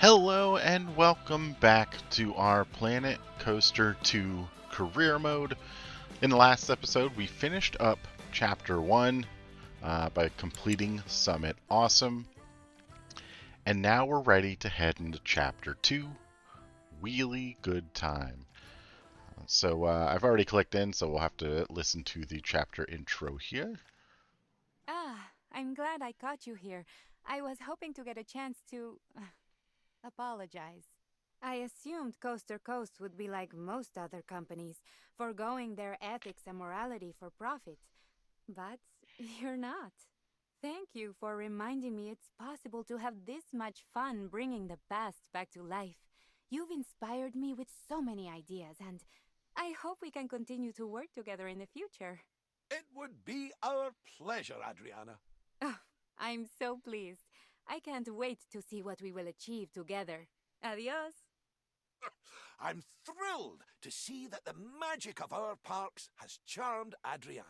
Hello and welcome back to our Planet Coaster 2 career mode. In the last episode, we finished up Chapter 1 by completing Summit Awesome, and now we're ready to head into Chapter 2, Wheelie Good Time. So I've already clicked in, so we'll have to listen to the chapter intro here. I'm glad I caught you here. I was hoping to get a chance to apologize. I assumed Coaster Coast would be like most other companies, foregoing their ethics and morality for profit. But you're not. Thank you for reminding me it's possible to have this much fun bringing the past back to life. You've inspired me with so many ideas, and I hope we can continue to work together in the future. It would be our pleasure, Adriana. Oh, I'm so pleased. I can't wait to see what we will achieve together. Adios. I'm thrilled to see that the magic of our parks has charmed Adriana.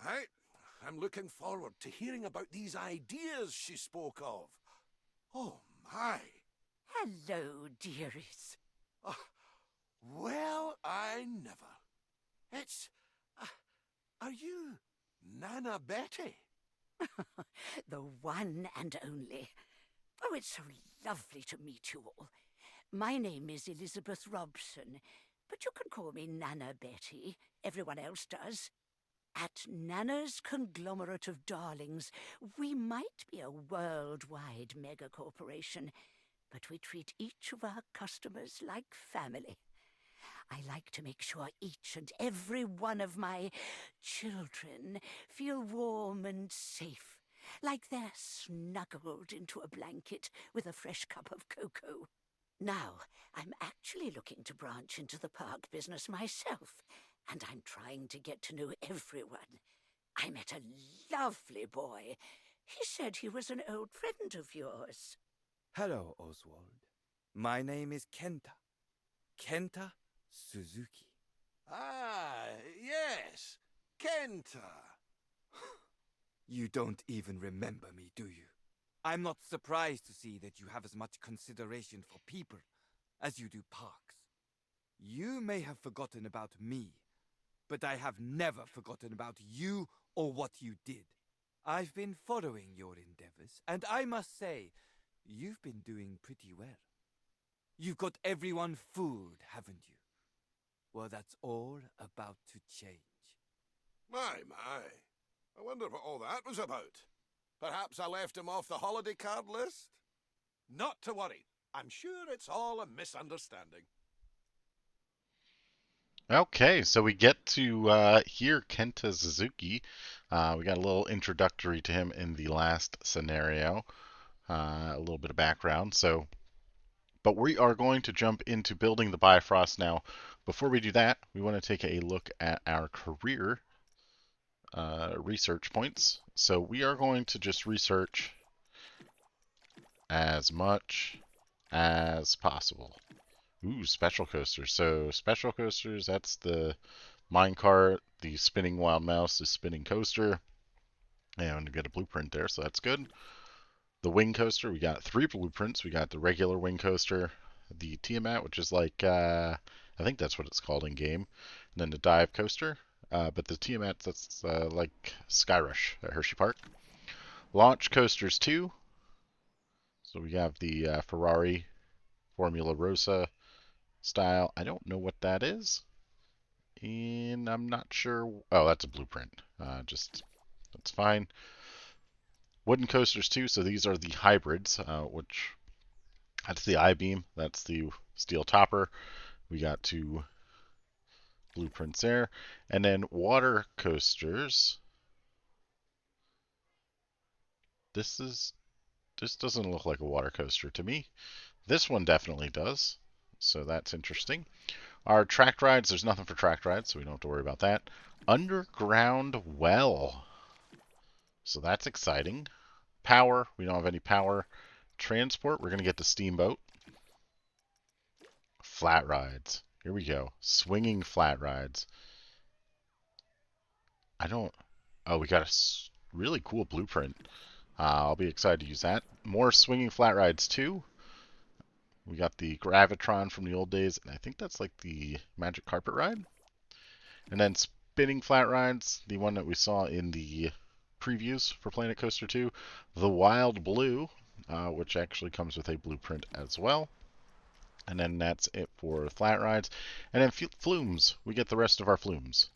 I'm looking forward to hearing about these ideas she spoke of. Oh, my. Hello, dearies. Ah, well, I never. It's... are you Nana Betty? The one and only. Oh, it's so lovely to meet you all. My name is Elizabeth Robson, but you can call me Nana Betty. Everyone else does. At Nana's conglomerate of darlings, we might be a worldwide mega-corporation, but we treat each of our customers like family. I like to make sure each and every one of my children feel warm and safe, like they're snuggled into a blanket with a fresh cup of cocoa. Now, I'm actually looking to branch into the park business myself, and I'm trying to get to know everyone. I met a lovely boy. He said he was an old friend of yours. Hello, Oswald. My name is Kenta. Kenta Suzuki. Ah, yes. Kenta. You don't even remember me, do you? I'm not surprised to see that you have as much consideration for people as you do parks. You may have forgotten about me, but I have never forgotten about you or what you did. I've been following your endeavors, and I must say, you've been doing pretty well. You've got everyone fooled, haven't you? Well, that's all about to change. My. I wonder what all that was about. Perhaps I left him off the holiday card list? Not to worry. I'm sure it's all a misunderstanding. Okay, so we get to hear Kenta Suzuki. We got a little introductory to him in the last scenario, a little bit of background. But we are going to jump into building the Bifrost now. Before we do that, we want to take a look at our career research points. So we are going to just research as much as possible. Ooh, special coasters. So special coasters, that's the minecart, the spinning wild mouse, the spinning coaster, and we get a blueprint there, so that's good. The wing coaster, we got 3 blueprints. We got the regular wing coaster, the Tiamat, which is like, I think that's what it's called in game, and then the dive coaster. But the Tiamat, that's like Skyrush at Hershey Park. Launch coasters 2. So we have the Ferrari Formula Rosa style. I don't know what that is. And I'm not sure. Oh, that's a blueprint. That's fine. Wooden coasters too. So these are the hybrids, which that's the I-beam. That's the steel topper. We got 2 blueprints there, and then water coasters. This doesn't look like a water coaster to me. This one definitely does. So that's interesting. Our track rides, there's nothing for track rides, so we don't have to worry about that. Underground well. So that's exciting. Power, we don't have any power. Transport, we're going to get the steamboat. Flat rides. Here we go. Swinging flat rides. I don't... Oh, we got a really cool blueprint. I'll be excited to use that. More swinging flat rides too. We got the Gravitron from the old days, and I think that's like the Magic Carpet ride. And then spinning flat rides, the one that we saw in the previews for Planet Coaster 2, the Wild Blue, which actually comes with a blueprint as well. And then that's it for flat rides. And then flumes, we get the rest of our flumes.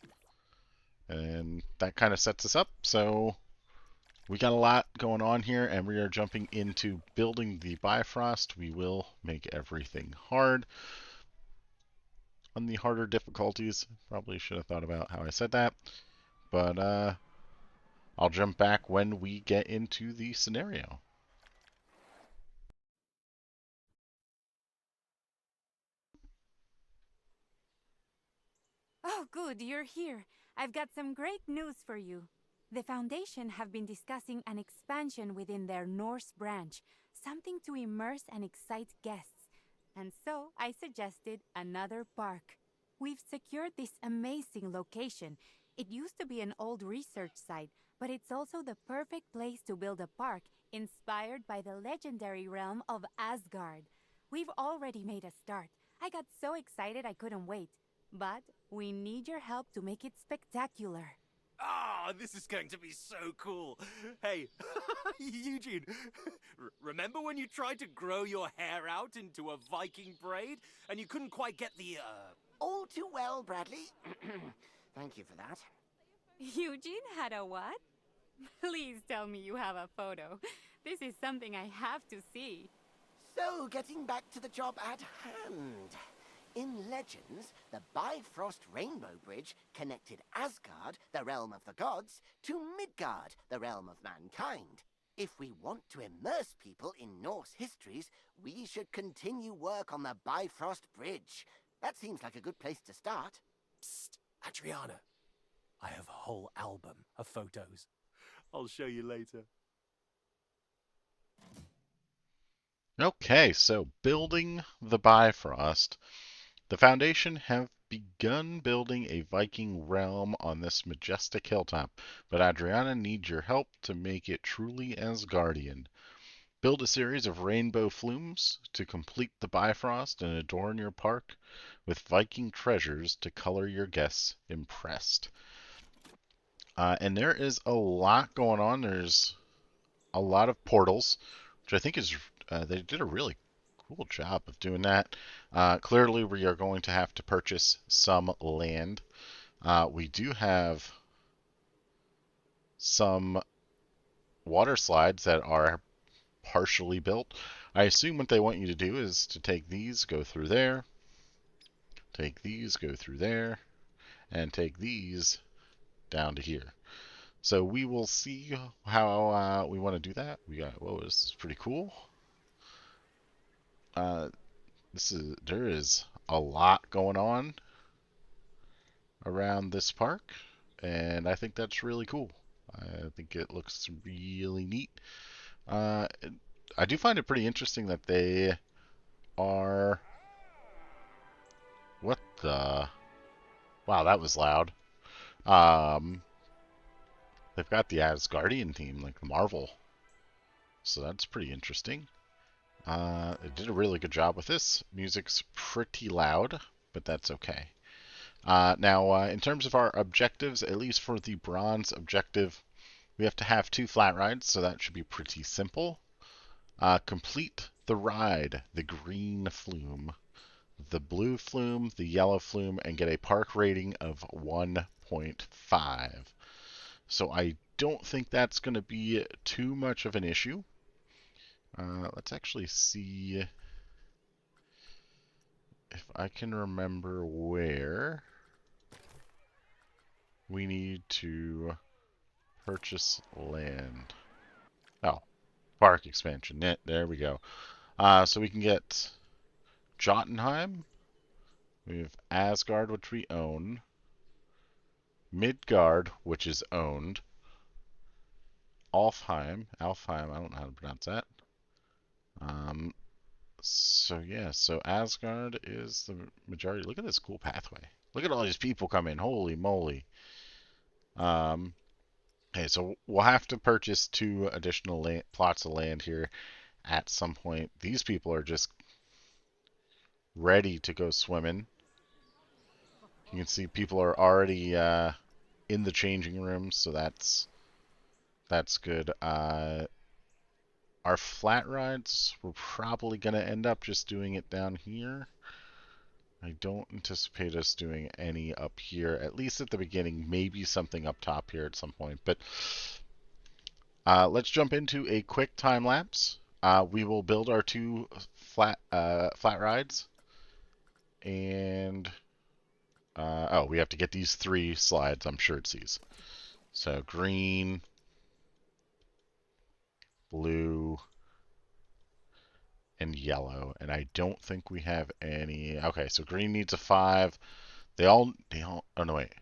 And that kind of sets us up. So we got a lot going on here, and we are jumping into building the Bifrost. We will make everything hard. On the harder difficulties, probably should have thought about how I said that. But I'll jump back when we get into the scenario. Oh, good, you're here. I've got some great news for you. The Foundation have been discussing an expansion within their Norse branch, something to immerse and excite guests. And so I suggested another park. We've secured this amazing location. It used to be an old research site, but it's also the perfect place to build a park inspired by the legendary realm of Asgard. We've already made a start. I got so excited I couldn't wait. But we need your help to make it spectacular. Ah, this is going to be so cool. Hey, Eugene, remember when you tried to grow your hair out into a Viking braid and you couldn't quite get the, All too well, Bradley. Thank you for that. Eugene had a what? Please tell me you have a photo. This is something I have to see. So, getting back to the job at hand. In Legends, the Bifrost Rainbow Bridge connected Asgard, the realm of the gods, to Midgard, the realm of mankind. If we want to immerse people in Norse histories, we should continue work on the Bifrost Bridge. That seems like a good place to start. Psst, Adriana. I have a whole album of photos. I'll show you later. Okay, so building the Bifrost. The Foundation have begun building a Viking realm on this majestic hilltop, but Adriana needs your help to make it truly Asgardian. Build a series of rainbow flumes to complete the Bifrost and adorn your park with Viking treasures to color your guests impressed. And there is a lot going on. There's a lot of portals, which I think is they did a really cool job of doing that. Clearly, we are going to have to purchase some land. We do have some water slides that are partially built. I assume what they want you to do is to take these, go through there, take these, go through there, and take these down to here. So we will see how we want to do that. We got, whoa, this is pretty cool. There is a lot going on around this park, and I think that's really cool. I think it looks really neat. Uh, I do find it pretty interesting that they are. What the? Wow, that was loud. Um, they've got the Asgardian theme, like Marvel, so that's pretty interesting. They did a really good job with this. Music's pretty loud, but that's okay. Now, in terms of our objectives, at least for the bronze objective, we have to have 2 flat rides, so that should be pretty simple. Complete the ride, the green flume, the blue flume, the yellow flume, and get a park rating of 1.5. So I don't think that's going to be too much of an issue. Let's actually see if I can remember where we need to purchase land. Oh, park expansion. There we go. So we can get Jotunheim. We have Asgard, which we own. Midgard, which is owned. Alfheim. Alfheim, I don't know how to pronounce that. So yeah, so Asgard is the majority. Look at this cool pathway. Look at all these people coming. Holy moly. And Okay, so we'll have to purchase 2 additional plots of land here at some point. These people are just ready to go swimming. You can see people are already in the changing rooms, so that's good. Our flat rides, we're probably going to end up just doing it down here. I don't anticipate us doing any up here, at least at the beginning. Maybe something up top here at some point. But let's jump into a quick time lapse. We will build our 2 flat rides, and oh, we have to get these 3 slides. I'm sure it's these. So green, blue, and yellow. And I don't think we have any. Okay, so green needs a 5. They all. Oh no, wait.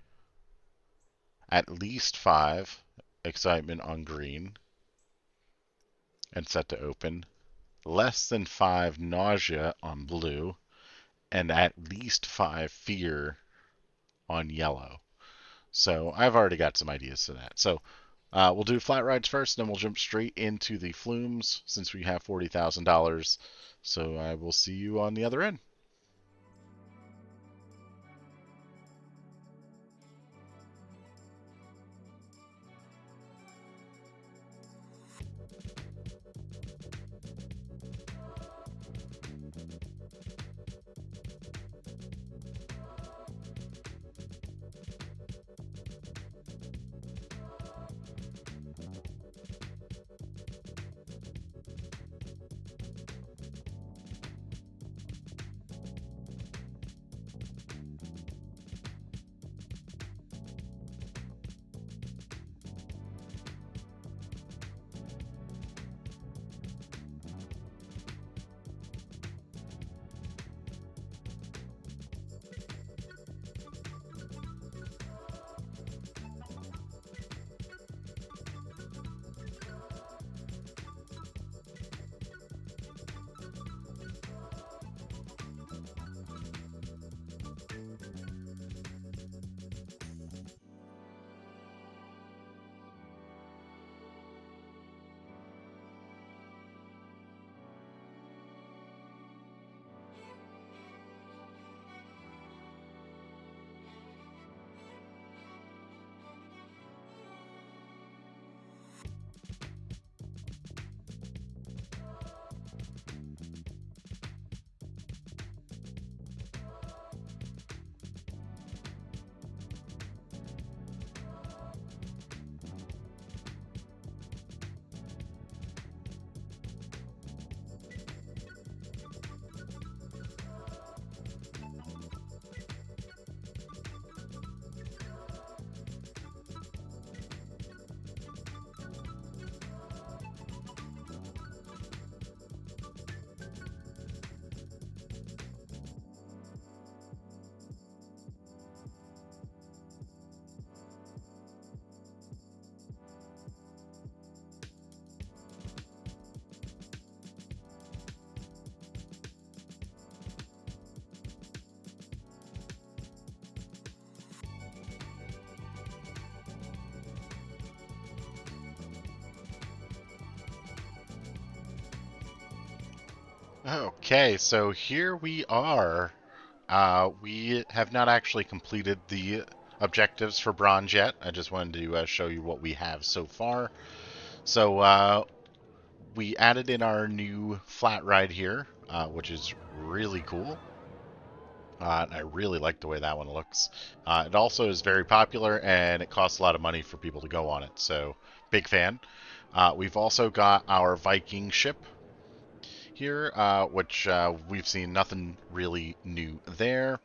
At least 5 excitement on green and set to open. Less than 5 nausea on blue, and at least 5 fear on yellow. So I've already got some ideas to that. So we'll do flat rides first, then we'll jump straight into the flumes since we have $40,000. So I will see you on the other end. Okay, so here we are. We have not actually completed the objectives for bronze yet. I just wanted to show you what we have so far. So we added in our new flat ride here, which is really cool. I really like the way that one looks. It also is very popular and it costs a lot of money for people to go on it, so big fan. We've also got our Viking ship here, which we've seen nothing really new there.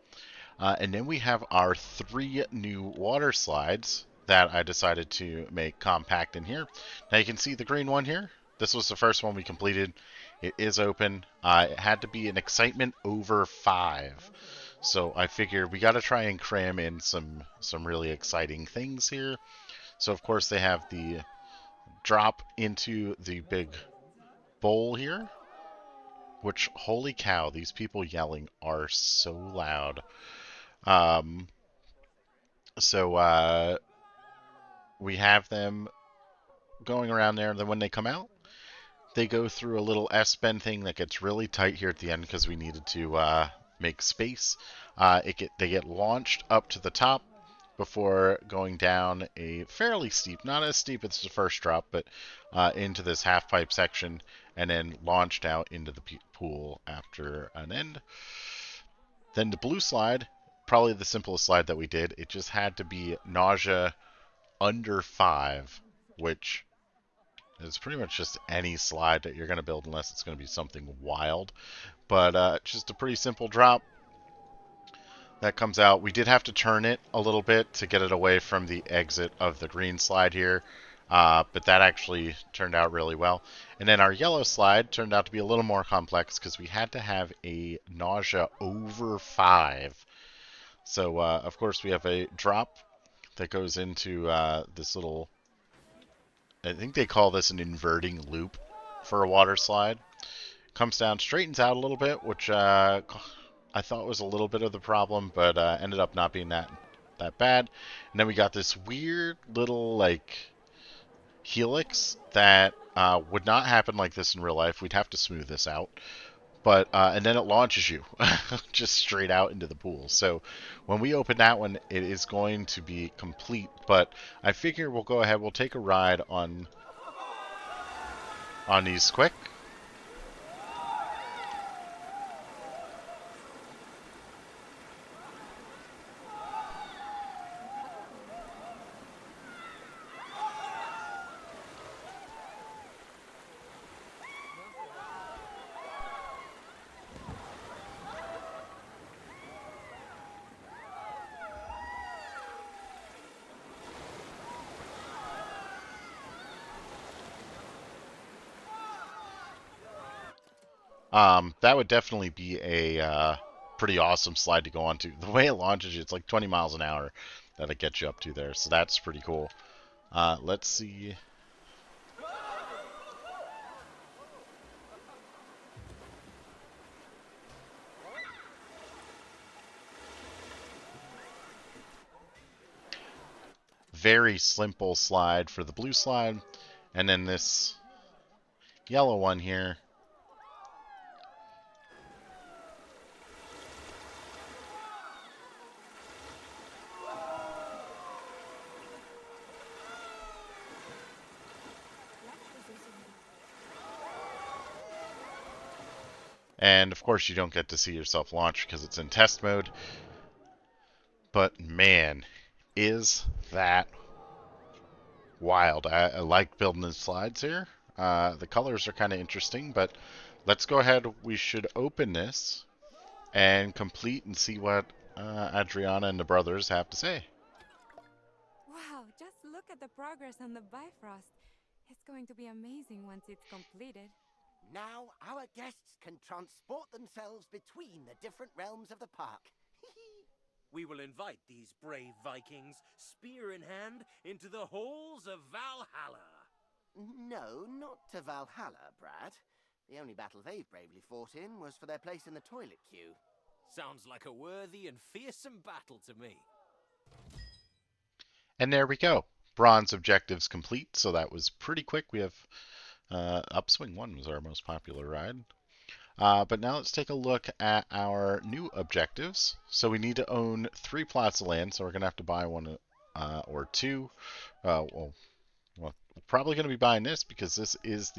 And then we have our 3 new water slides that I decided to make compact in here. Now you can see the green one here. This was the first one we completed. It is open. It had to be an excitement over 5. So I figured we got to try and cram in some really exciting things here. So of course they have the drop into the big bowl here, which, holy cow, these people yelling are so loud. Um, so we have them going around there. And then when they come out, they go through a little S-bend thing that gets really tight here at the end because we needed to make space. They get launched up to the top before going down a fairly steep, not as steep as the first drop, but into this half pipe section, and then launched out into the pool after an end. Then the blue slide, probably the simplest slide that we did. It just had to be nausea under 5, which is pretty much just any slide that you're going to build unless it's going to be something wild. But just a pretty simple drop that comes out. We did have to turn it a little bit to get it away from the exit of the green slide here. But that actually turned out really well. And then our yellow slide turned out to be a little more complex because we had to have a nausea over 5. So, of course, we have a drop that goes into this little, I think they call this an inverting loop for a water slide. Comes down, straightens out a little bit, which I thought was a little bit of the problem, but ended up not being that bad. And then we got this weird little like helix that would not happen like this in real life. We'd have to smooth this out. But and then it launches you just straight out into the pool. So when we open that one, it is going to be complete. But I figure we'll go ahead. We'll take a ride on these quick. That would definitely be a pretty awesome slide to go onto. The way it launches you, it's like 20 miles an hour that it gets you up to there. So that's pretty cool. Let's see. Very simple slide for the blue slide. And then this yellow one here. And of course you don't get to see yourself launch because it's in test mode. But man, is that wild. I like building the slides here. The colors are kind of interesting, but let's go ahead. We should open this and complete and see what Adriana and the brothers have to say. Wow, just look at the progress on the Bifrost. It's going to be amazing once it's completed. Now our guests can transport themselves between the different realms of the park. We will invite these brave Vikings, spear in hand, into the halls of Valhalla. No, not to Valhalla, Brad. The only battle they've bravely fought in was for their place in the toilet queue. Sounds like a worthy and fearsome battle to me. And there we go. Bronze objectives complete, so that was pretty quick. We have Upswing 1 was our most popular ride. But now let's take a look at our new objectives. So we need to own 3 plots of land, so we're going to have to buy one or two. Well, we're probably going to be buying this because this is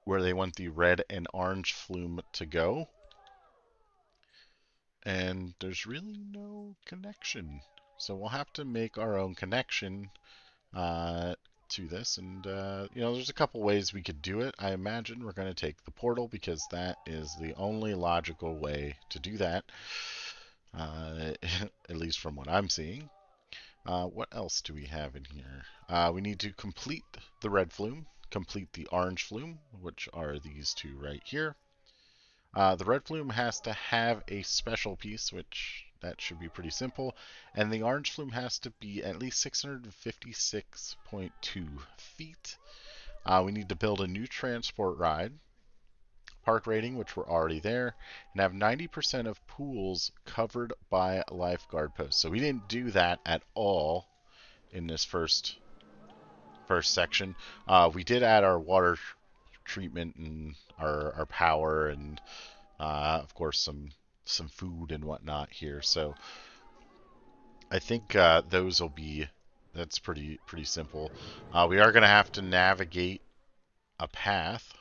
where they want the red and orange flume to go. And there's really no connection. So we'll have to make our own connection to this. And, there's a couple ways we could do it. I imagine we're going to take the portal because that is the only logical way to do that. At least from what I'm seeing. What else do we have in here? We need to complete the red flume, complete the orange flume, which are these two right here. The red flume has to have a special piece, which that should be pretty simple. And the orange flume has to be at least 656.2 feet. We need to build a new transport ride. Park rating, which we're already there, and have 90% of pools covered by lifeguard posts. So we didn't do that at all in this first first section. We did add our water treatment and our power and of course some food and whatnot here. So I think those will be that's pretty simple. We are going to have to navigate a path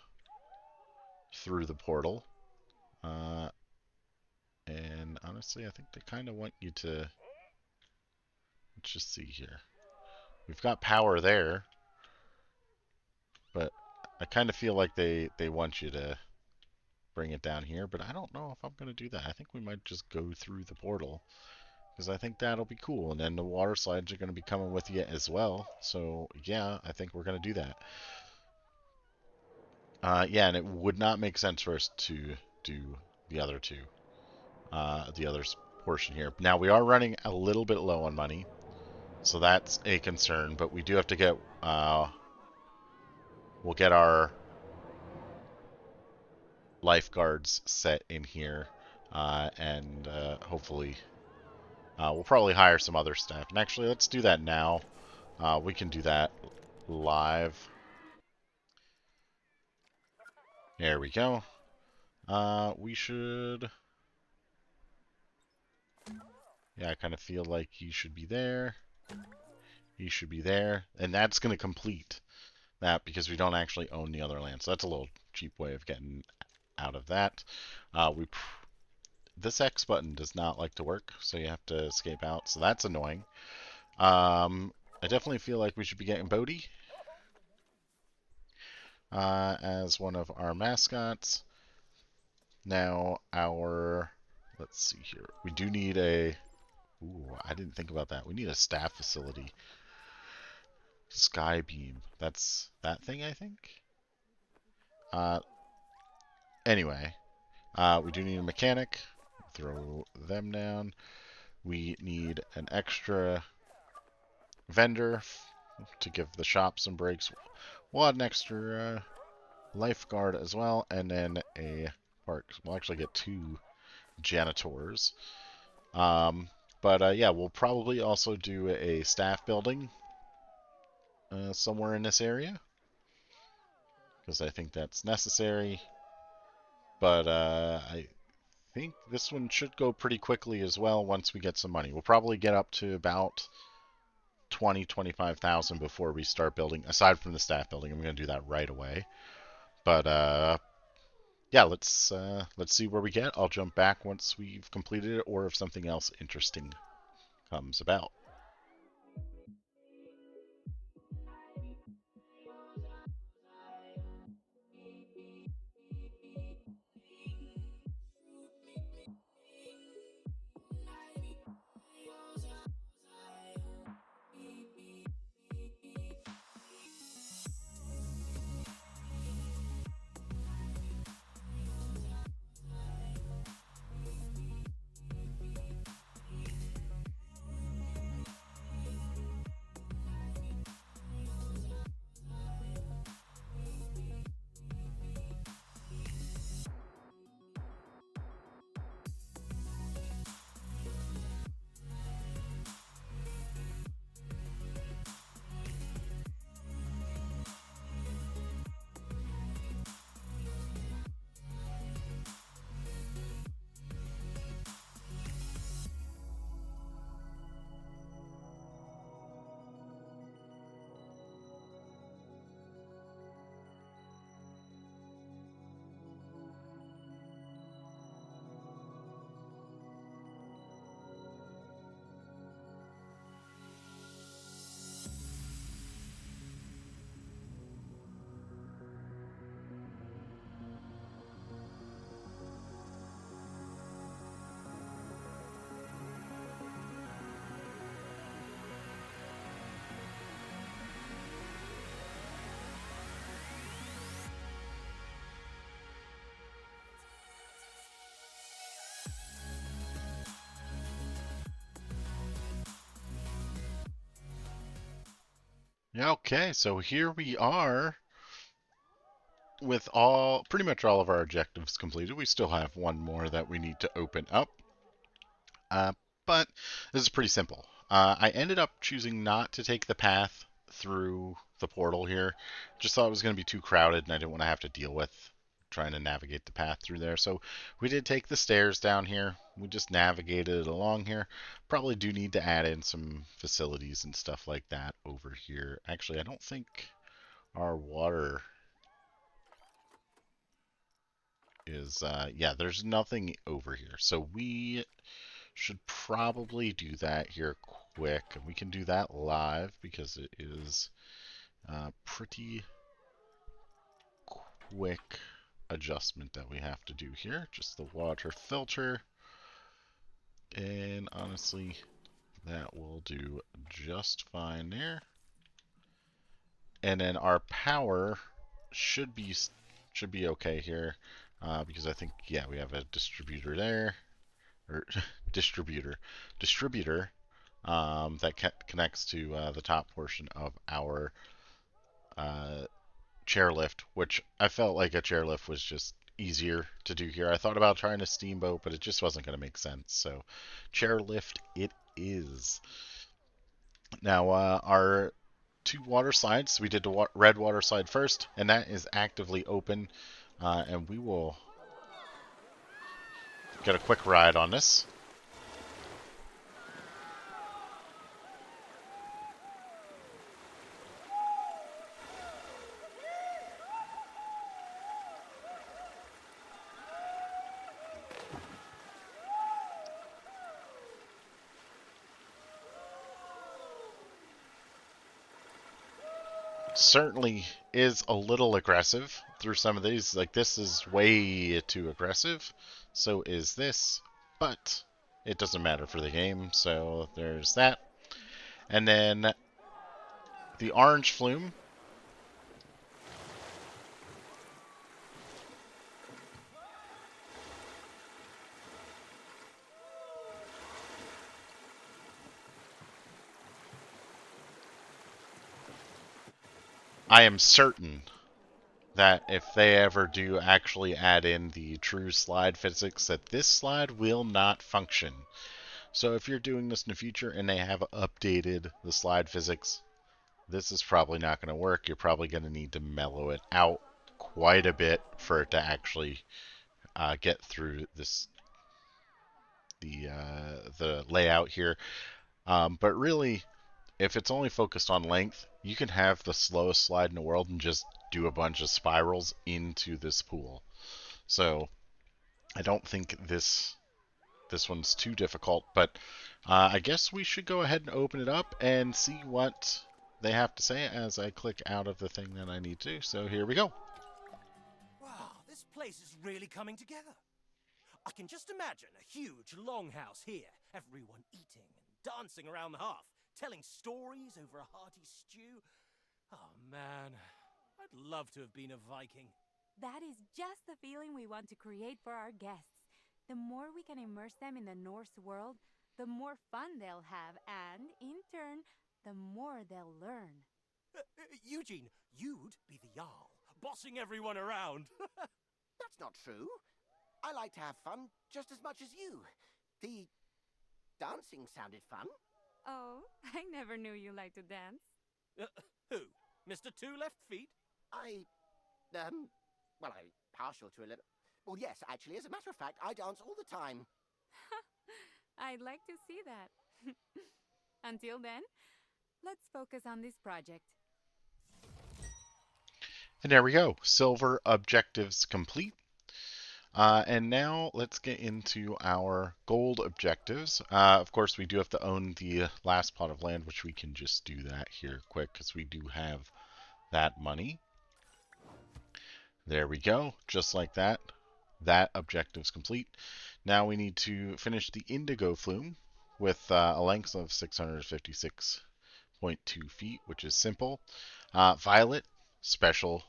through the portal. Uh, and honestly, I think they kind of want you to. Let's just see here. We've got power there, but I kind of feel like they want you to bring it down here, but I don't know if I'm going to do that. I think we might just go through the portal because I think that'll be cool. And then the water slides are going to be coming with you as well. So yeah, I think we're going to do that. Yeah, and it would not make sense for us to do the other two, the other portion here. Now we are running a little bit low on money, so that's a concern. But we do have to get, we'll get our lifeguards set in here, and hopefully we'll probably hire some other staff. And actually, let's do that now. We can do that live. There we go. We should... Yeah, I kind of feel like he should be there. He should be there. And that's going to complete that because we don't actually own the other land. So that's a little cheap way of getting out of that. This X button does not like to work, so you have to escape out. So that's annoying. I definitely feel like we should be getting Bodhi as one of our mascots. Now let's see here. We do need a, ooh, I didn't think about that. We need a staff facility. Sky beam. That's that thing, I think. Anyway, we do need a mechanic. Throw them down. We need an extra vendor to give the shop some breaks. We'll add an extra lifeguard as well, and then a park. We'll actually get 2 janitors. But yeah, we'll probably also do a staff building somewhere in this area because I think that's necessary. But I think this one should go pretty quickly as well once we get some money. We'll probably get up to about 25,000 before we start building. Aside from the staff building, I'm going to do that right away. But yeah, let's see where we get. I'll jump back once we've completed it, or if something else interesting comes about. Yeah, okay, so here we are with pretty much all of our objectives completed. We still have one more that we need to open up. Uh, but this is pretty simple. I ended up choosing not to take the path through the portal here. Just thought it was going to be too crowded, and I didn't want to have to deal with trying to navigate the path through there. So we did take the stairs down here. We just navigated along here. Probably do need to add in some facilities and stuff like that over here. Actually, I don't think our water is, yeah, there's nothing over here. So we should probably do that here quick. And we can do that live because it is pretty quick adjustment that we have to do here. Just the water filter. And honestly, that will do just fine there. And then our power should be okay here because I think, yeah, we have a distributor there, or distributor that connects to the top portion of our chairlift, which I felt like a chairlift was just easier to do here. I thought about trying a steamboat, but it just wasn't going to make sense. So chairlift it is. Now our two water slides, we did the red water slide first, and that is actively open. And we will get a quick ride on this. Certainly is a little aggressive through some of these. Like, this is way too aggressive. So is this. But it doesn't matter for the game. So there's that. And then the orange flume. I am certain that if they ever do actually add in the true slide physics, that this slide will not function. So if you're doing this in the future and they have updated the slide physics, this is probably not going to work. You're probably going to need to mellow it out quite a bit for it to actually get through the layout here. But really, if it's only focused on length, you can have the slowest slide in the world and just do a bunch of spirals into this pool. So I don't think this one's too difficult, but I guess we should go ahead and open it up and see what they have to say as I click out of the thing that I need to. So here we go. Wow, this place is really coming together. I can just imagine a huge longhouse here, everyone eating and dancing around the hearth, telling stories over a hearty stew. Oh man, I'd love to have been a Viking. That is just the feeling we want to create for our guests. The more we can immerse them in the Norse world, the more fun they'll have, and in turn, the more they'll learn. Eugene, you'd be the Jarl, bossing everyone around. That's not true. I like to have fun just as much as you. The dancing sounded fun. Oh, I never knew you liked to dance. Who? Mr. Two Left Feet? Well, I'm partial to a little. Well, yes, actually, as a matter of fact, I dance all the time. I'd like to see that. Until then, let's focus on this project. And there we go. Silver objectives complete. And now let's get into our gold objectives. Of course, we do have to own the last plot of land, which we can just do that here quick because we do have that money. There we go, just like that. That objective's complete. Now we need to finish the indigo flume with a length of 656.2 feet, which is simple. Violet, special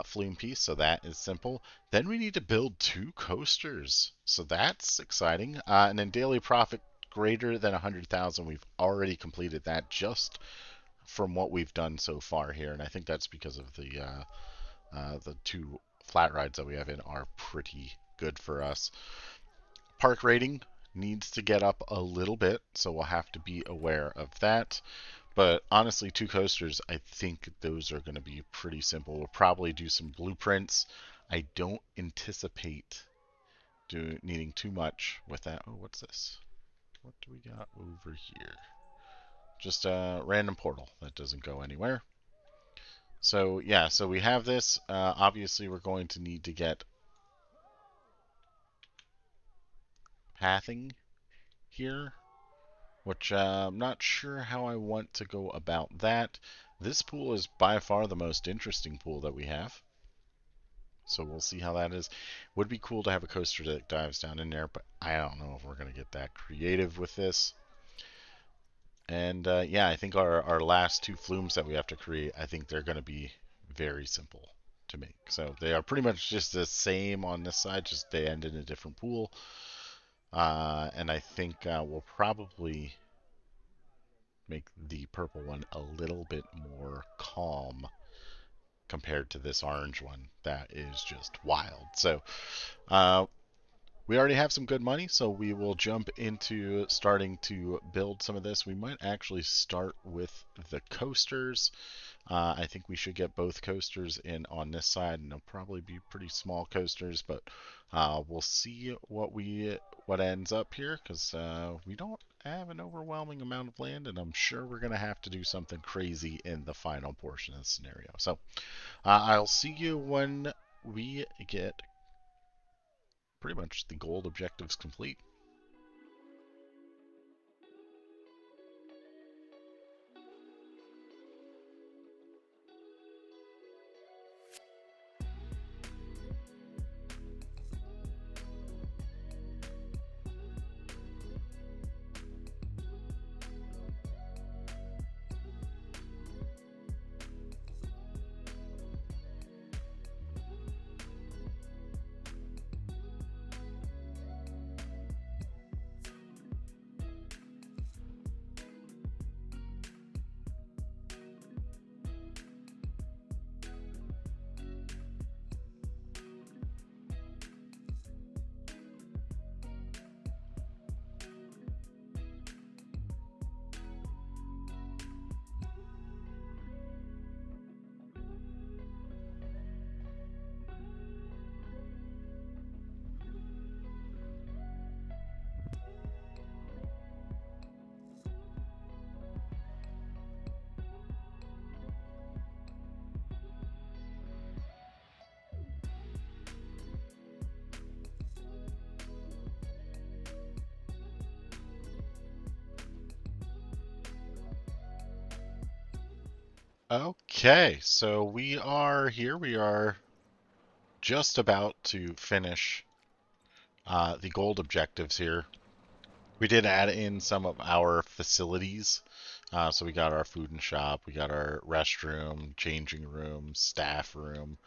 flume piece, so that is simple. Then we need to build 2 coasters, so that's exciting. And then daily profit greater than 100,000. We've already completed that just from what we've done so far here, and I think that's because of the 2 flat rides that we have in are pretty good for us. Park rating needs to get up a little bit, so we'll have to be aware of that. But honestly, two coasters, I think those are going to be pretty simple. We'll probably do some blueprints. I don't anticipate needing too much with that. Oh, what's this? What do we got over here? Just a random portal that doesn't go anywhere. So yeah, so we have this. Obviously, we're going to need to get pathing here, which I'm not sure how I want to go about that. This pool is by far the most interesting pool that we have. So we'll see how that is. Would be cool to have a coaster that dives down in there, but I don't know if we're going to get that creative with this. And yeah, I think our last two flumes that we have to create, I think they're going to be very simple to make. So they are pretty much just the same on this side, just they end in a different pool. And I think we'll probably make the purple one a little bit more calm compared to this orange one that is just wild. So we already have some good money, so we will jump into starting to build some of this. We might actually start with the coasters. I think we should get both coasters in on this side, and they'll probably be pretty small coasters, but we'll see what ends up here, because we don't have an overwhelming amount of land, and I'm sure we're going to have to do something crazy in the final portion of the scenario. So I'll see you when we get pretty much the gold objectives complete. Okay, so we are here. We are just about to finish the gold objectives here. We did add in some of our facilities. So we got our food and shop, we got our restroom, changing room, staff room.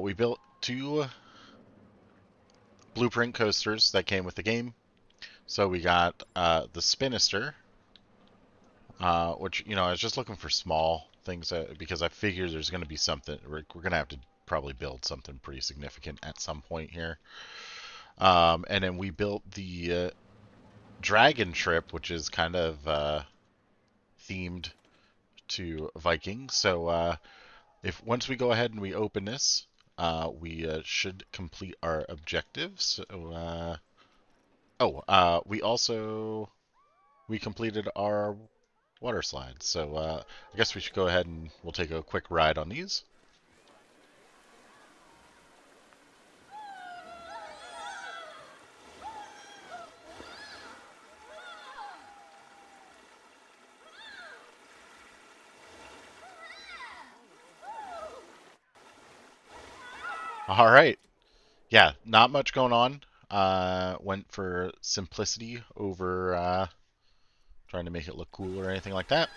We built two blueprint coasters that came with the game. So we got the Spinister, which, I was just looking for small things because I figure there's going to be something. We're going to have to probably build something pretty significant at some point here. And then we built the Dragon Trip, which is kind of themed to Vikings. So if once we go ahead and we open this, we should complete our objectives. So, we completed our water slides. So I guess we should go ahead and we'll take a quick ride on these. All right. Yeah, not much going on. Went for simplicity over trying to make it look cool or anything like that.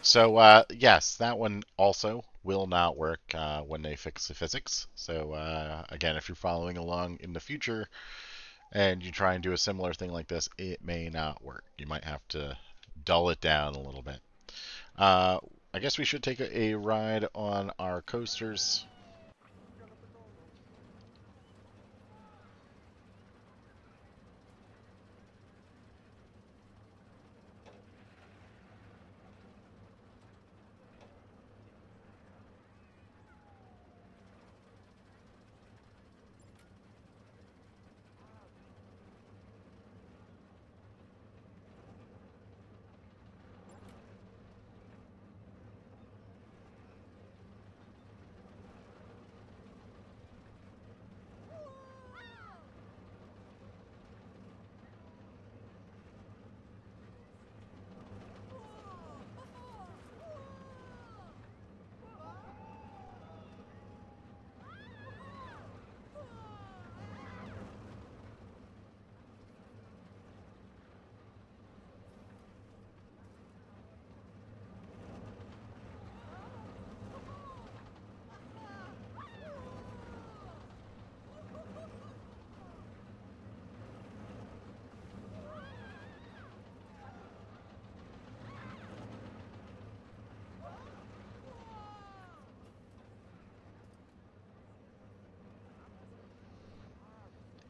So yes, that one also will not work when they fix the physics. So again, if you're following along in the future and you try and do a similar thing like this, it may not work. You might have to dull it down a little bit. Uh, I guess we should take a ride on our coasters.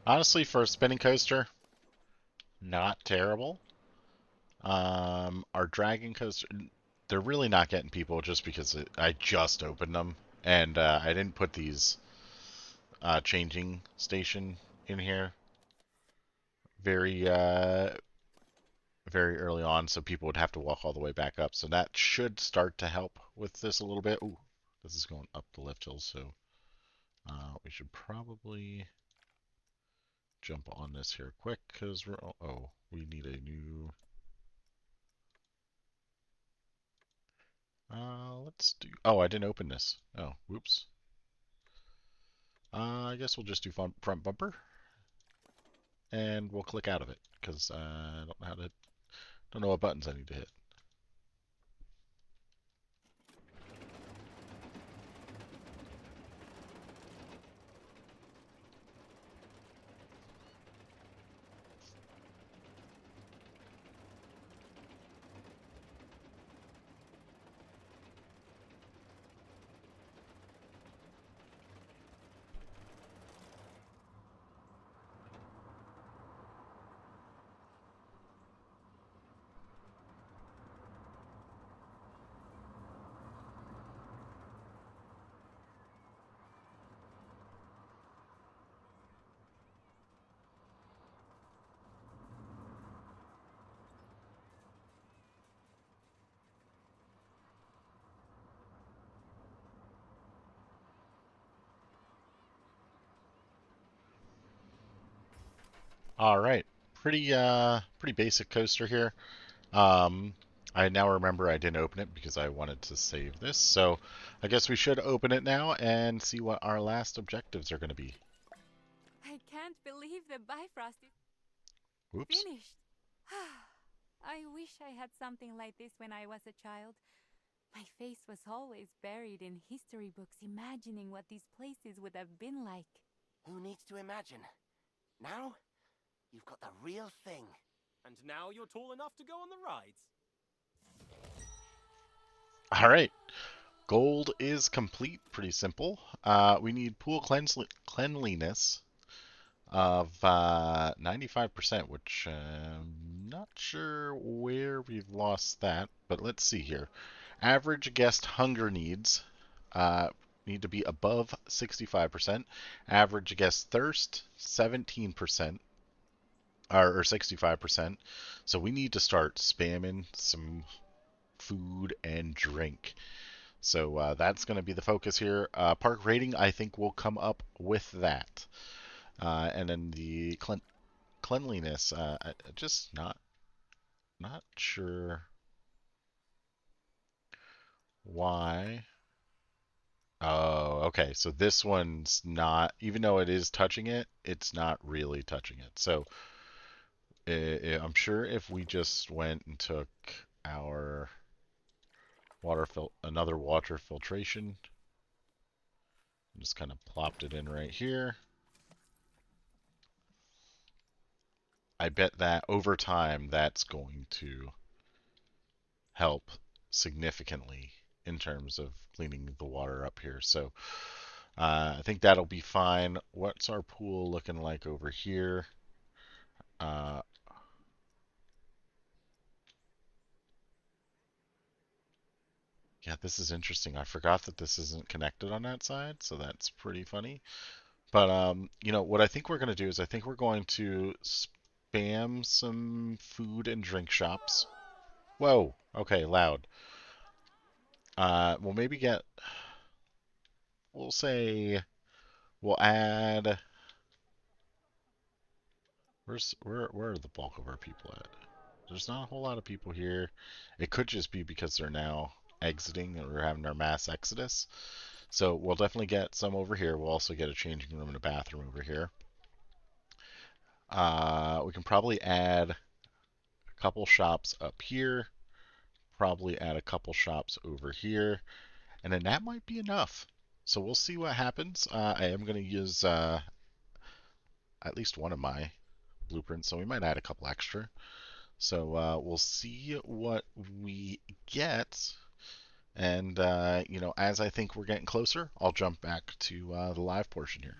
Honestly, for a spinning coaster, not terrible. Our dragon coaster, they're really not getting people just because I just opened them and I didn't put these changing station in here very very early on, so people would have to walk all the way back up. So that should start to help with this a little bit. Ooh, this is going up the lift hill, so we should probably jump on this here quick because we're we need a new. Let's do. Oh, I didn't open this. Oh, whoops. I guess we'll just do front bumper, and we'll click out of it because I don't know how to. Don't know what buttons I need to hit. All right, pretty basic coaster here. Um, I now remember I didn't open it because I wanted to save this. So I guess we should open it now and see what our last objectives are going to be. I can't believe the Bifrost is Whoops. finished. I wish I had something like this when I was a child. My face was always buried in history books, imagining what these places would have been like. Who needs to imagine? Now, you've got the real thing. And now you're tall enough to go on the rides. All right. Gold is complete. Pretty simple. We need pool cleanliness of 95%, which I'm not sure where we've lost that, but let's see here. Average guest hunger needs need to be above 65%. Average guest thirst, 17%, or 65%. So we need to start spamming some food and drink. So that's going to be the focus here. Park rating, I think, will come up with that. And then the cleanliness, just not sure why. Oh, okay. So this one's not, even though it is touching it, it's not really touching it. So I'm sure if we just went and took our another water filtration, just kind of plopped it in right here. I bet that over time that's going to help significantly in terms of cleaning the water up here. So I think that'll be fine. What's our pool looking like over here? Uh, yeah, this is interesting. I forgot that this isn't connected on that side, so that's pretty funny. But what I think we're going to do is I think we're going to spam some food and drink shops. Whoa, okay, loud. We'll maybe get, we'll say, we'll add. Where are the bulk of our people at? There's not a whole lot of people here. It could just be because they're now exiting and we're having our mass exodus. So we'll definitely get some over here. We'll also get a changing room and a bathroom over here. We can probably add a couple shops up here. Probably add a couple shops over here. And then that might be enough. So we'll see what happens. I am going to use at least one of my blueprints, so we might add a couple extra. So we'll see what we get. And, as I think we're getting closer, I'll jump back to the live portion here.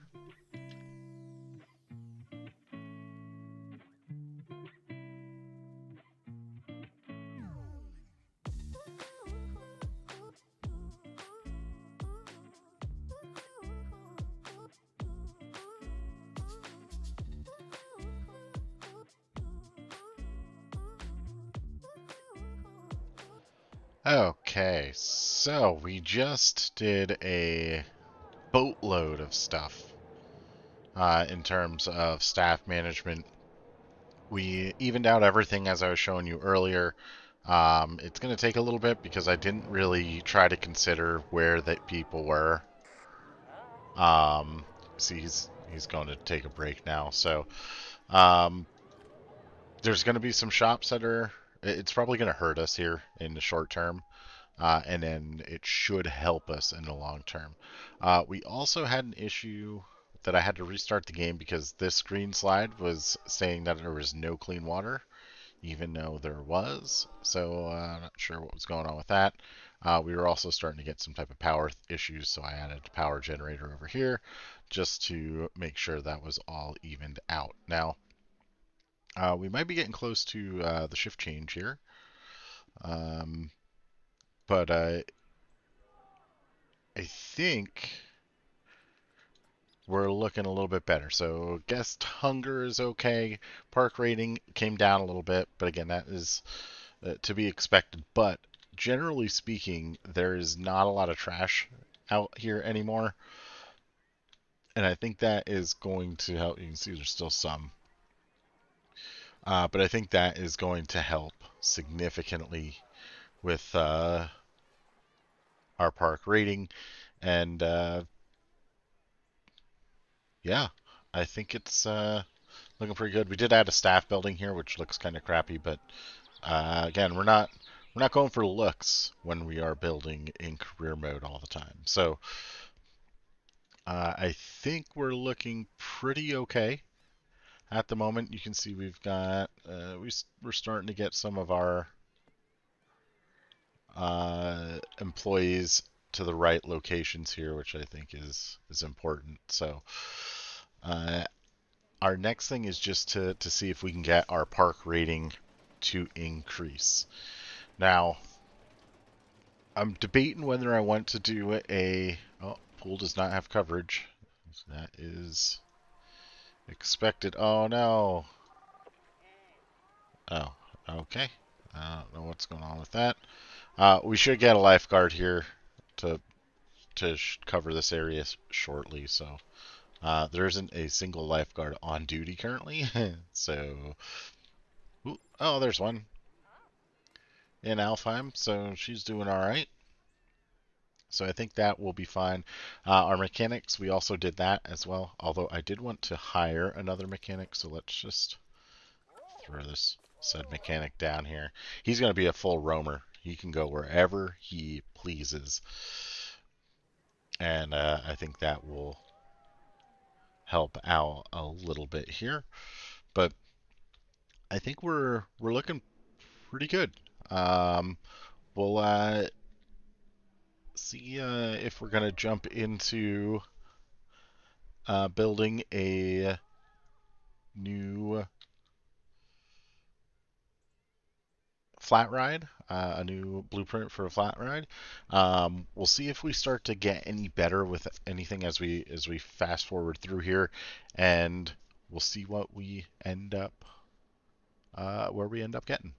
Okay, so we just did a boatload of stuff in terms of staff management. We evened out everything as I was showing you earlier. It's going to take a little bit because I didn't really try to consider where that people were. See, he's going to take a break now. So um, there's going to be some shops that are. It's probably going to hurt us here in the short term. And then it should help us in the long term. We also had an issue that I had to restart the game because this screen slide was saying that there was no clean water, even though there was. So I'm not sure what was going on with that. We were also starting to get some type of power issues, so I added a power generator over here just to make sure that was all evened out. Now, we might be getting close to the shift change here. But I think we're looking a little bit better. So guest hunger is okay. Park rating came down a little bit, but again, that is to be expected. But generally speaking, there is not a lot of trash out here anymore. And I think that is going to help. You can see there's still some. But I think that is going to help significantly with our park rating. And yeah, I think it's looking pretty good. We did add a staff building here, which looks kind of crappy, but again, we're not going for looks when we are building in career mode all the time. So I think we're looking pretty okay at the moment. You can see we've got we're starting to get some of our employees to the right locations here, which I think is important. So uh, our next thing is just to see if we can get our park rating to increase. Now, I'm debating whether I want to do a. Oh, pool does not have coverage. That is expected. Oh no. Oh, okay. I don't know what's going on with that. We should get a lifeguard here to cover this area shortly. So there isn't a single lifeguard on duty currently. So, ooh, oh, there's one in Alfheim. So she's doing all right. So I think that will be fine. Our mechanics, we also did that as well. Although I did want to hire another mechanic, so let's just throw this said mechanic down here. He's going to be a full roamer. He can go wherever he pleases. And I think that will help out a little bit here. But I think we're looking pretty good. We'll see if we're going to jump into building a new flat ride, a new blueprint for a flat ride. We'll see if we start to get any better with anything as we fast forward through here, and we'll see what we end up where we end up getting.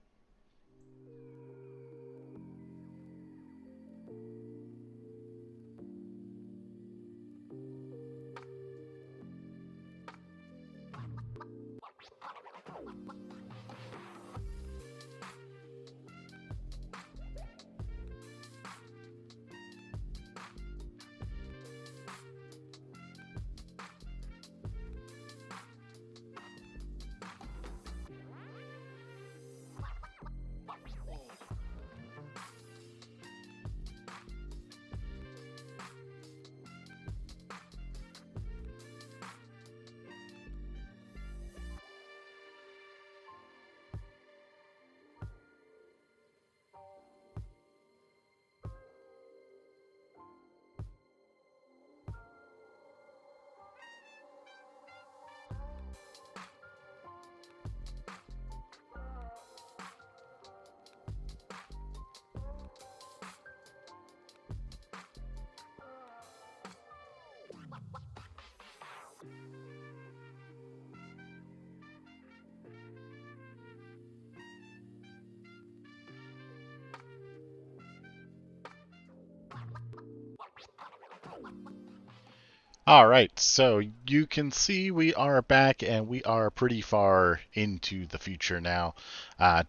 All right, so you can see we are back and we are pretty far into the future now.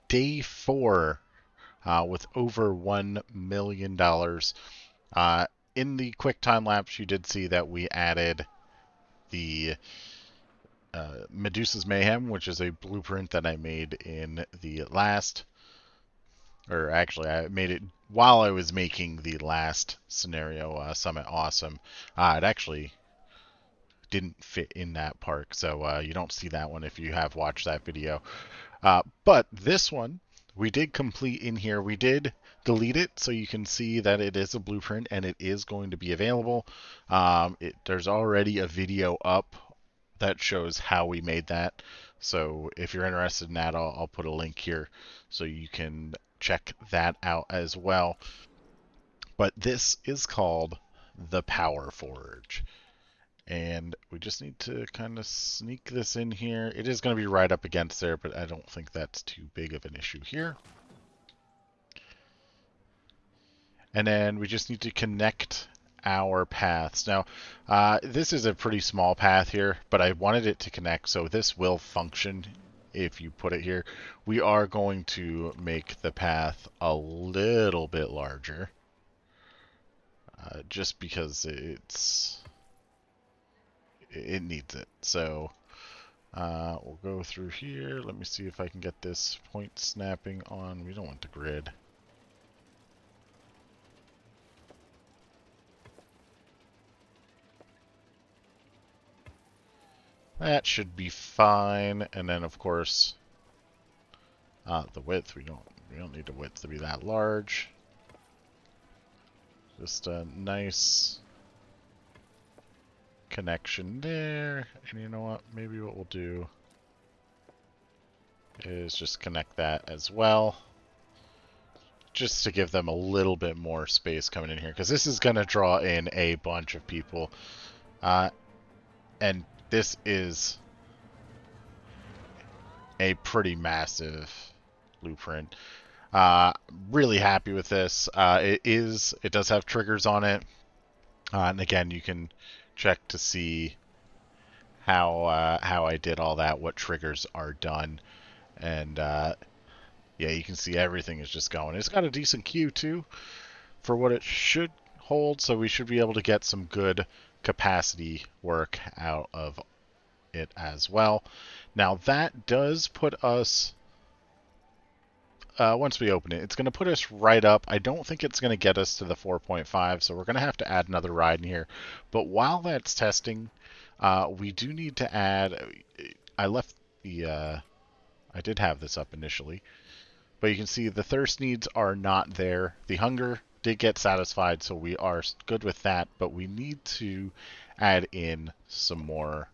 Day 4 with over $1 million. In the quick time lapse, you did see that we added the Medusa's Mayhem, which is a blueprint that I made in the last, or actually, I made it while I was making the last scenario, Summit Awesome. It actually didn't fit in that park, so you don't see that one if you have watched that video. But this one we did complete in here. We did delete it so you can see that it is a blueprint and it is going to be available. There's already a video up that shows how we made that. So if you're interested in that, I'll put a link here so you can check that out as well. But this is called the Power Forge. And we just need to kind of sneak this in here. It is going to be right up against there, but I don't think that's too big of an issue here. And then we just need to connect our paths. Now, this is a pretty small path here, but I wanted it to connect, so this will function if you put it here. We are going to make the path a little bit larger, just because it needs it. So we'll go through here. Let me see if I can get this point snapping on. We don't want the grid. That should be fine. And then of course the width, we don't need the width to be that large. Just a nice connection there. And you know what? Maybe what we'll do is just connect that as well. Just to give them a little bit more space coming in here. Because this is going to draw in a bunch of people. And this is a pretty massive blueprint. Really happy with this. It does have triggers on it. And again, you can check to see how I did all that, what triggers are done, and yeah, you can see everything is just going. It's got a decent queue too for what it should hold, so we should be able to get some good capacity work out of it as well. Now that does put us, once we open it, it's going to put us right up. I don't think it's going to get us to the 4.5, so we're going to have to add another ride in here. But while that's testing, we do need to add, I left the, I did have this up initially, But you can see the thirst needs are not there. The hunger did get satisfied, so we are good with that. But we need to add in some more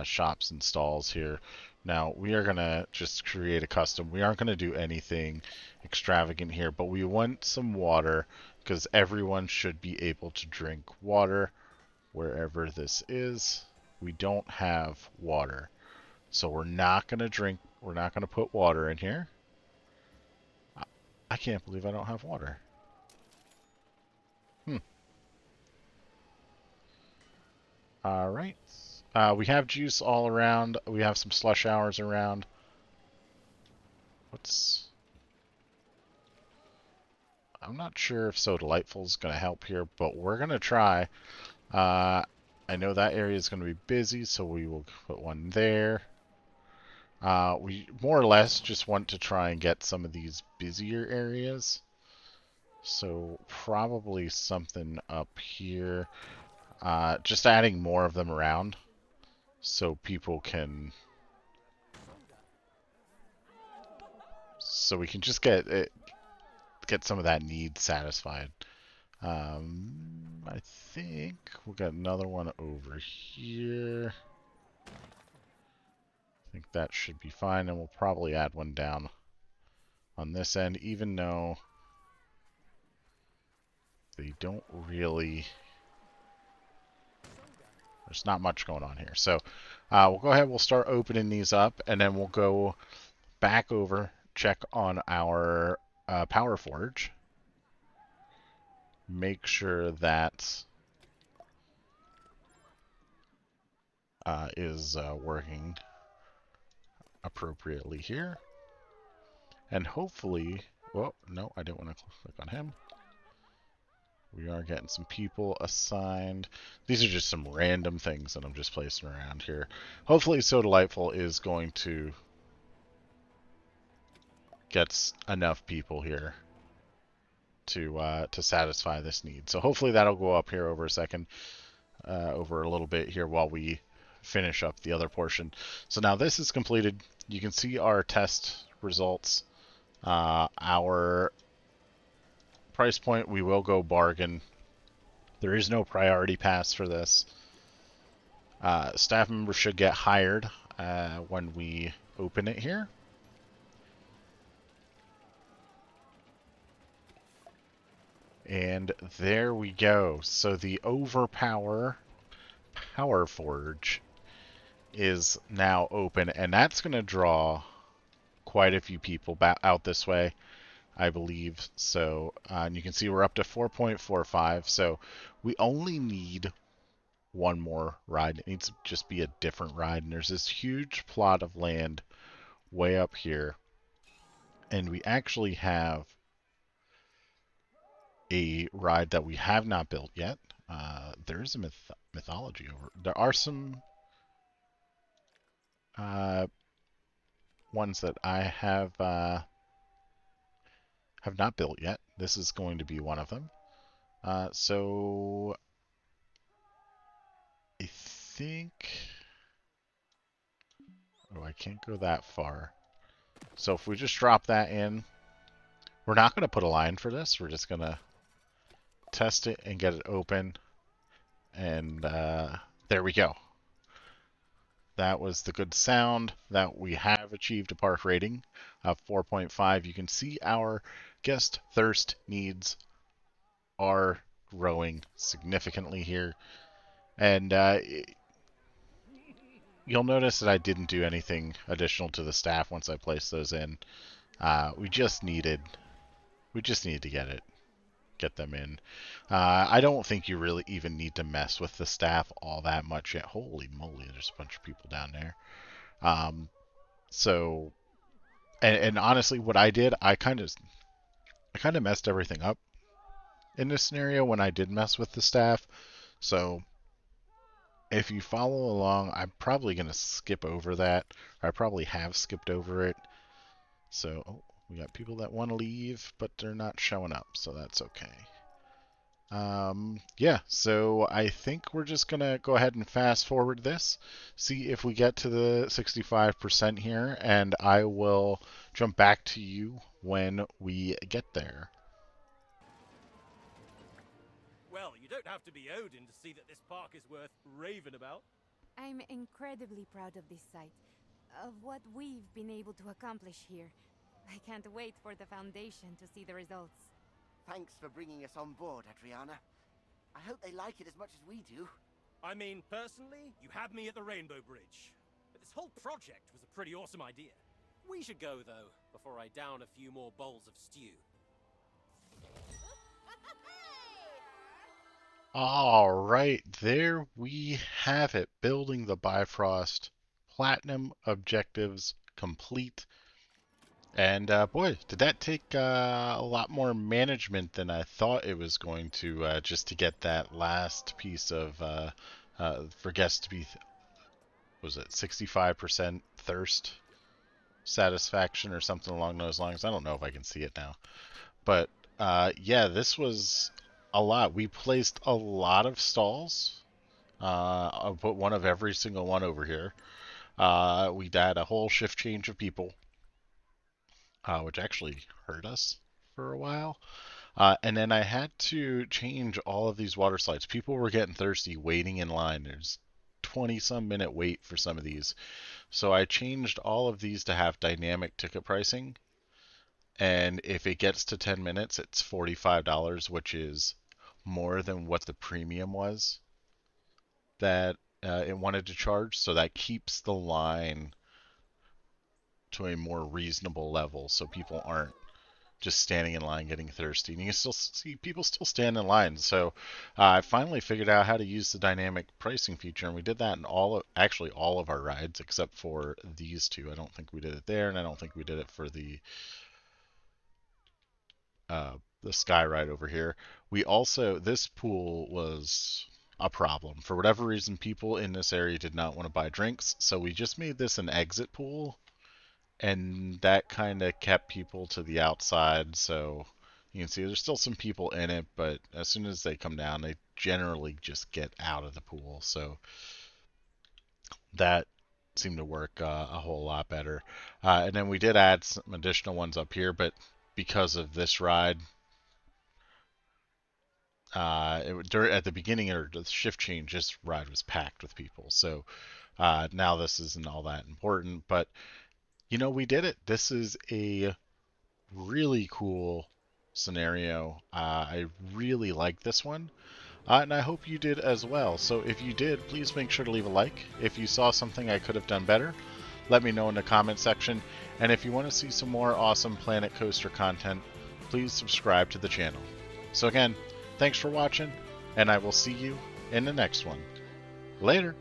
shops and stalls here. Now, we are going to just create a custom. We aren't going to do anything extravagant here, but we want some water because everyone should be able to drink water wherever this is. We don't have water. So we're not going to put water in here. I can't believe I don't have water. Alright. We have juice all around. We have some slush hours around. I'm not sure if So Delightful is going to help here, but we're going to try. I know that area is going to be busy, so we will put one there. We more or less just want to try and get some of these busier areas. So probably something up here. Just adding more of them around so people can... So we can just get some of that need satisfied. I think we'll get another one over here. I think that should be fine, and we'll probably add one down on this end, even though they don't really... There's not much going on here. So we'll go ahead, we'll start opening these up, and then we'll go back over, check on our power forge. Make sure that is working appropriately here. And hopefully... Oh, no, I didn't want to click on him. We are getting some people assigned. These are just some random things that I'm just placing around here. Hopefully So Delightful is going to get enough people here to satisfy this need. So hopefully that'll go up here over a little bit here while we finish up the other portion. So now this is completed. You can see our test results. Our price point, we will go bargain. There is no priority pass for this. Staff members should get hired when we open it here. And there we go. So the Overpower Power Forge is now open, and that's going to draw quite a few people out this way, I believe. So and you can see we're up to 4.45. So we only need one more ride. It needs to just be a different ride. And there's this huge plot of land way up here. And we actually have a ride that we have not built yet. There is a mythology over. There are some ones that I have not built yet. This is going to be one of them. So I think... Oh, I can't go that far. So if we just drop that in, we're not going to put a line for this. We're just going to test it and get it open. And there we go. That was the good sound that we have achieved a park rating of 4.5. You can see our guest thirst needs are growing significantly here. And you'll notice that I didn't do anything additional to the staff once I placed those in. We just needed to get them in. I don't think you really even need to mess with the staff all that much yet. Holy moly, there's a bunch of people down there. So, and honestly, what I did, I kind of messed everything up in this scenario when I did mess with the staff. So, if you follow along, I'm probably going to skip over that. Or I probably have skipped over it. So, we got people that want to leave, but they're not showing up, so that's okay. Yeah, so I think we're just gonna go ahead and fast forward this, see if we get to the 65% here, and I will jump back to you when we get there. Well, you don't have to be Odin to see that this park is worth raving about. I'm incredibly proud of this site, of what we've been able to accomplish here. I can't wait for the Foundation to see the results. Thanks for bringing us on board, Adriana. I hope they like it as much as we do. I mean, personally, you had me at the Rainbow Bridge. But this whole project was a pretty awesome idea. We should go, though, before I down a few more bowls of stew. All right, there we have it. Building the Bifrost. Platinum objectives complete. And boy, did that take a lot more management than I thought it was going to, just to get that last piece of, for guests to be, was it 65% thirst satisfaction or something along those lines? I don't know if I can see it now. But yeah, this was a lot. We placed a lot of stalls. I'll put one of every single one over here. We had a whole shift change of people, which actually hurt us for a while. And then I had to change all of these water slides. People were getting thirsty waiting in line. There's 20 some minute wait for some of these. So I changed all of these to have dynamic ticket pricing. And if it gets to 10 minutes, it's $45, which is more than what the premium was that it wanted to charge. So that keeps the line to a more reasonable level so people aren't just standing in line getting thirsty. And you can still see people still stand in line. So I finally figured out how to use the dynamic pricing feature, and we did that in actually all of our rides except for these two. I don't think we did it there, and I don't think we did it for the sky ride over here. We also, this pool was a problem. For whatever reason, people in this area did not want to buy drinks, so we just made this an exit pool, and that kind of kept people to the outside. So you can see there's still some people in it, but as soon as they come down, they generally just get out of the pool. So that seemed to work a whole lot better. And then we did add some additional ones up here, but because of this ride, at the beginning of the shift change, this ride was packed with people. So now this isn't all that important, but we did it. This is a really cool scenario. I really like this one. And I hope you did as well. So if you did, please make sure to leave a like. If you saw something I could have done better, let me know in the comment section. And if you want to see some more awesome Planet Coaster content, please subscribe to the channel. So again, thanks for watching, and I will see you in the next one. Later!